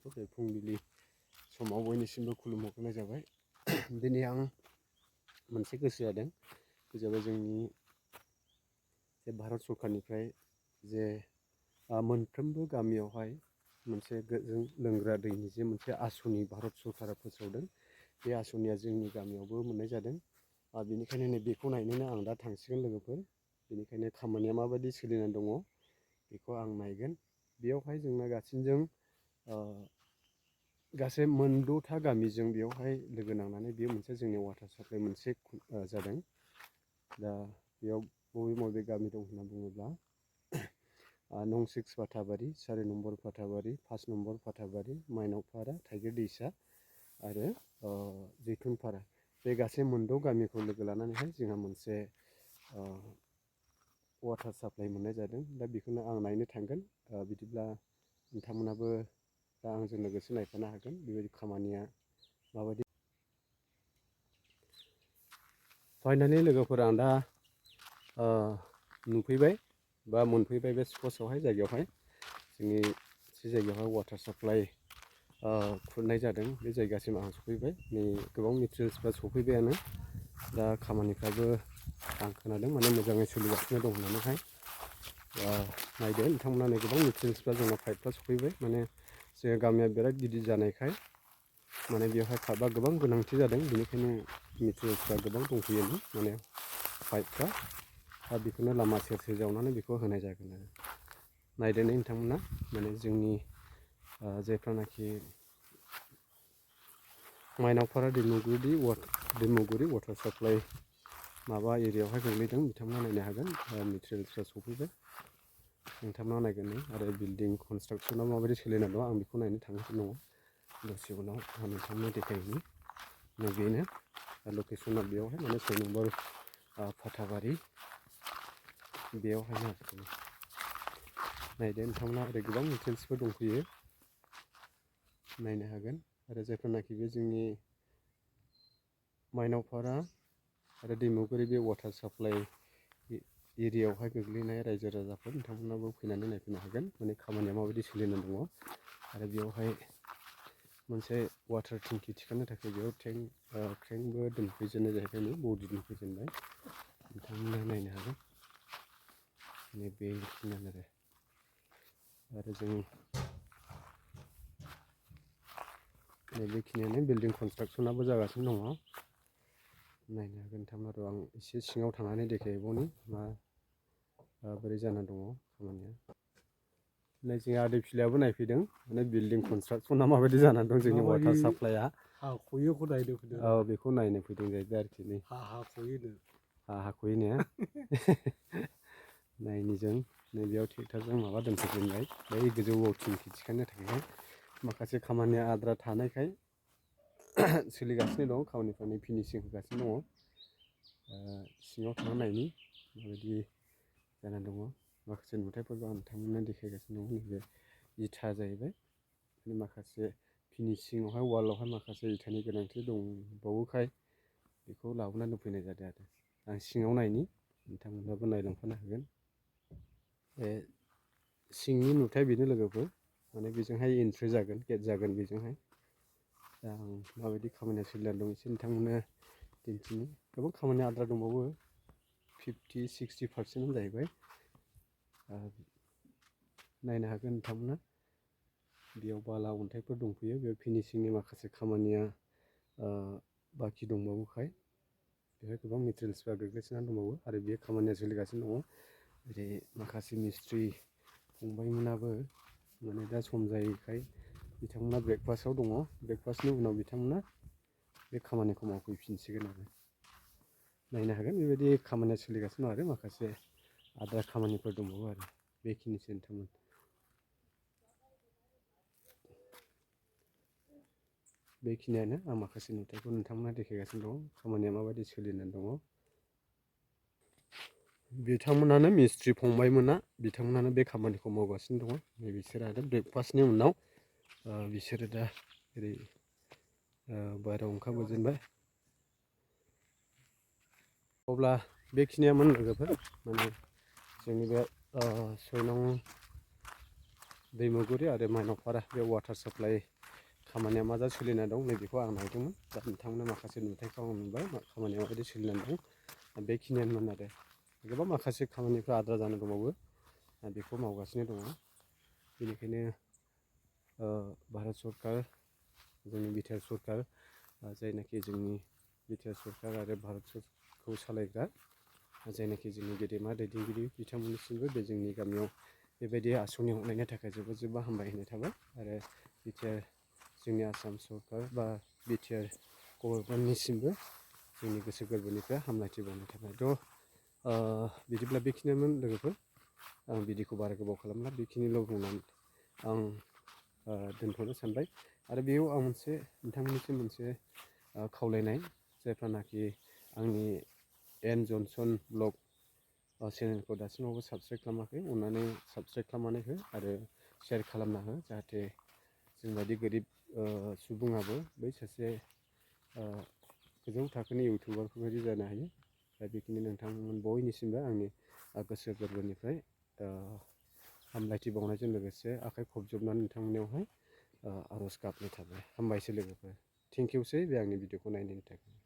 बे फुंबिलि समाव बयनिसिमबो खुलुमहरनाय जाबाय। दिनै आं मोनसे गोसो जादों, बे जाबाय जोंनि जे भारत सरकारनिफ्राय जे मोनफ्रोमबो गामियावहाय मोनसे गोजों लोंग्रा दैनि जे मोनसे आसनि भारत सरकारा फोसावदों। बे आसनिया जोंनि गामियावबो मोननाय जादों। बेनिखायनो नैबेखौ नायनोनो आं दा थांसिगोन लोगोफोर। बेनिखायनो खामानिया माबायदि सोलिनानै दङ बेखौ आं नायगोन। बेयावहाय जोंना गासैजों गासै 8टा गामिजों बेयावहाय लोगो नांनानै बेयो मोनसे जोंनि वाटार साप्लाइ मोनसे जादों। दा बेयाव बबे गामि दं होनना बुङोब्ला नं 6 फाथाबारि, 4 नम्बर फाथाबारि, 5 नम्बर फाथाबारि, माइनावपारा, थाइगिर दैसा आरो जैथुनपारा। बे गासै 8 गामिखौ लोगो लानानैहाय जोंहा मोनसे वाटार साप्लाइ मोननाय जादों। दा बेखौनो आं नायनो थांगोन। बिदिब्ला नोंथांमोनाबो दा आंजों लोगोसे नायफानो हागोन बेबायदि खामानिया माबायदि। फाइनालि लोगोफोर आं दा नुफैबाय बा मोनफैबाय बे स्पटआवहाय, जायगायावहाय जोंनि जे जायगायावहाय वाटार साप्लाइ खुरनाय जादों बे जायगासिम आं सफैबाय। नै गोबां मेटेरियेल्सफ्रा सफैबायानो। दा खामानिफ्राबो आं खोनादों माने मोजाङै सोलिगासिनो दं होननानैहाय। नायदो नोंथांमोना नै गोबां मेटेरियेल्सफ्रा जोंना पाइपफ्रा सफैबाय। माने जोंनि गामिया बिराद गिदिर जानायखाय माने बेवहाय पाइपआ गोबां गोनांथि जादों। बेनिखायनो मेटेरियेल्सफ्रा गोबां दंफैयोमोन माने पाइपफ्रा। दा बेखौनो लामा सेर जावनानै बेखौ होनाय जागोन आरो। नायदो नोंथांमोना माने जोंनि जायफ्रानाखि माइनावपारा दैमुगुरि वाटार साप्लाइ माबा एरियायावहाय गोग्लैदों, बिथांमोना नायनो हागोन। मेटेरियेल्सफ्रा सफैबाय, नोंथांमोना नायगोन। आरो बिल्डिं कनस्ट्राक्सनाव माबायदि सोलिनानै दं आं बेखौ नायनो थांगासिनो दङ। दसे उनाव आं नोंथांनो देखायहैनि। बेनो लकेसना बेयावहाय माने 6 नम्बर फाथाबारि बेयावहायनो आरोखि। नायदो नोंथांमोना ओरै गोबां मेटेरियेल्सफोर दंफैयो, नायनो हागोन। आरो जायफोरनाखि बे जोंनि माइनावपारा आरो दैमुगुरि बे वाटार साप्लाइ एरियायावहाय गोग्लैनाय रायजो राजाफोर, नोंथांमोनाबो फैनानै नायफैनो हागोन माने खामानिया माबायदि सोलिनानै दङ। आरो बेयावहाय मोनसे वाटार टेंकि थिखांनो थाखाय बेयाव क्रेंबो दोनफैजेननाय जाहैबाय। नै बडि दोनफैजेनबाय, नोंथांमोना नायनो हागोन। बेखिनियानो आरो जों बेखिनियानो बिल्डिं कनस्ट्राक्सनाबो जागासिनो दङ। नायनो हागोन नोंथांमोना। आं एसे सिङाव थांनानै देखायबावनि बोरै जाना दङ खामानिया। नै जोंहा आदै फिलायाबो नायफैदों माने बिल्डिं कनस्ट्राक्सना माबायदि जानानै दं जोंनि वाटार साप्लाइआ। हाख'योखौ नायनो फैदों। औ बेखौ नायनो फैदों जाहैबाय आरोखि। नै हाख'यो नो नायनि जों नैबेयाव ट्रेक्टरजों माबा दोनफैजेनबाय बै गोजौआव टेंकि थिखांनो थाखायहाय। माखासे खामानिया आद्रा थानायखाय सोलिगासिनो दं, खामानिफ्रा फिनिसिं होगासिनो दङ। सिङाव थांना नायनि माबायदि जानानै दङ। माखासे नुथायफोरखौ आं नोंथांमोननो देखायगासिनो दङ। नैबे इथा जाहैबाय, माखासे फिनिसिङावहाय वालावहाय माखासे इथानि गोनांथि दंबावोखाय बेखौ लाबोनानै दोनफैनाय जादों आरो। आं सिङाव नायनि, नोंथांमोनाबो नायलांफानो हागोन। बे सिंनि नुथाय बेनो लोगोफोर, माने बेजोंहाय एन्ट्रि जागोन, गेट जागोन बेजोंहाय। दा आं माबायदि खामानिया सोलिनानै दं एसे नोंथांमोननो दिन्थिनि। गोबां खामानि आद्रा दंबावो, 50-60% जाहैबाय। नायनो हागोन नोंथांमोना। बेयाव बाला अन्थाइफोर दंफैयो। बेयाव फिनिसिंनि माखासे खामानिया बाखि दंबावोखाय बेवहाय गोबां मेटेरियेल्सफ्रा गोग्लैसोनानै दंबावो। आरो बे खामानिया सोलिगासिनो दङ। ओरै माखासे मिस्ट्रि फंबायमोनाबो माने दा सम जायैखाय बिथांमोना ब्रेकफास्टआव दङ। ब्रेकफास्टनि उनाव बिथांमोना बे खामानिखौ मावफैफिनसिगोन आरो। नायनो हागोन बेबायदि खामानिया सोलिगासिनो दं। आरो माखासे आद्रा खामानिफोर दंबावो आरो। बेखिनिसै नोंथांमोन। बेखिनियानो आं माखासे नुथायखौ नोंथांमोना देखायगासिनो दं, खामानिया माबायदि सोलिनानै दङ। बिथांमोनानो मिस्ट्रि फंबायमोना, बिथांमोनानो बे खामानिखौ मावगासिनो दङ। नै बिसोर आरो ब्रेकफास्टनि उनाव बिसोरो दा ओरै बाहेरायाव ओंखारबोजेनबाय। अब्ला बेखिनियामोन लोगोफोर, माने जोंनि बे 6 नं दैमुगुरि आरो माइनावपारा बे वाटार साप्लाइ खामानिया मा जा सोलिना दं नैबेखौ आं नायदोंमोन। दा नोंथांमोना माखासे नुथायखौ आं नुबाय खामानिया माबायदि सोलिनानै दं बेखिनियानोमोन आरो गोबां माखासे खामानिफ्रा आद्रा जाना दंबावो बेखौ मावगासिनो दङ। बेनिखायनो भारत सरकार जोंनि बिटिआर सरकार जायनाखि जोंनि बिटिआर सरकार आरो भारतखौ सालायग्रा जायनाखि जोंनि गेदेमा दैदेनगिरि बिथांमोननिसिमबो बे जोंनि गामियाव बेबायदि आसनि हरनायनि थाखाय जोबोद जोबोद हामबायहोनाय थाबाय आरो बिटिआर जोंनि आसाम सरकार बा बिटिआर गभर्नमेन्टनिसिमबो जोंनि गोसो गोरबोनिफ्राय हामलायथि बावनाय थाबाय। थ' बिदिब्ला बेखिनियानोमोन लोगोफोर। आं बिदिखौ बारा गोबाव खालामला बेखिनिल' बुंनानै आं दोनथ'नो सानबाय। आरो बेयाव आं नोंथांमोननिसिम मोनसे खावलायनाय जायफ्रानाखि आंनि एन जनसन ब्लग चेनेलखौ दासिमावबो साबस्क्राइब खालामाखै अननानै साबस्क्राइब खालामनानै हो आरो शेयार खालामना हो जाहाथे जोंबायदि गोरिब सुबुङाबो बै सासे गोजौ थाखोनि इउटुबारफोरबायदि जानो हायो। दा बेखिनि नोंथांमोन बयनिसिमबो आंनि गोसो गोरबोनिफ्राय हामलायथि बावनायजों लोगोसे आखाइ खबजबनानै नोंथांमोननियावहाय आर'ज गाबनाय थाबाय। हामबायसै लोगोफोर। थेंकिउसै बे आंनि भिडिअखौ नायनायनि थाखाय।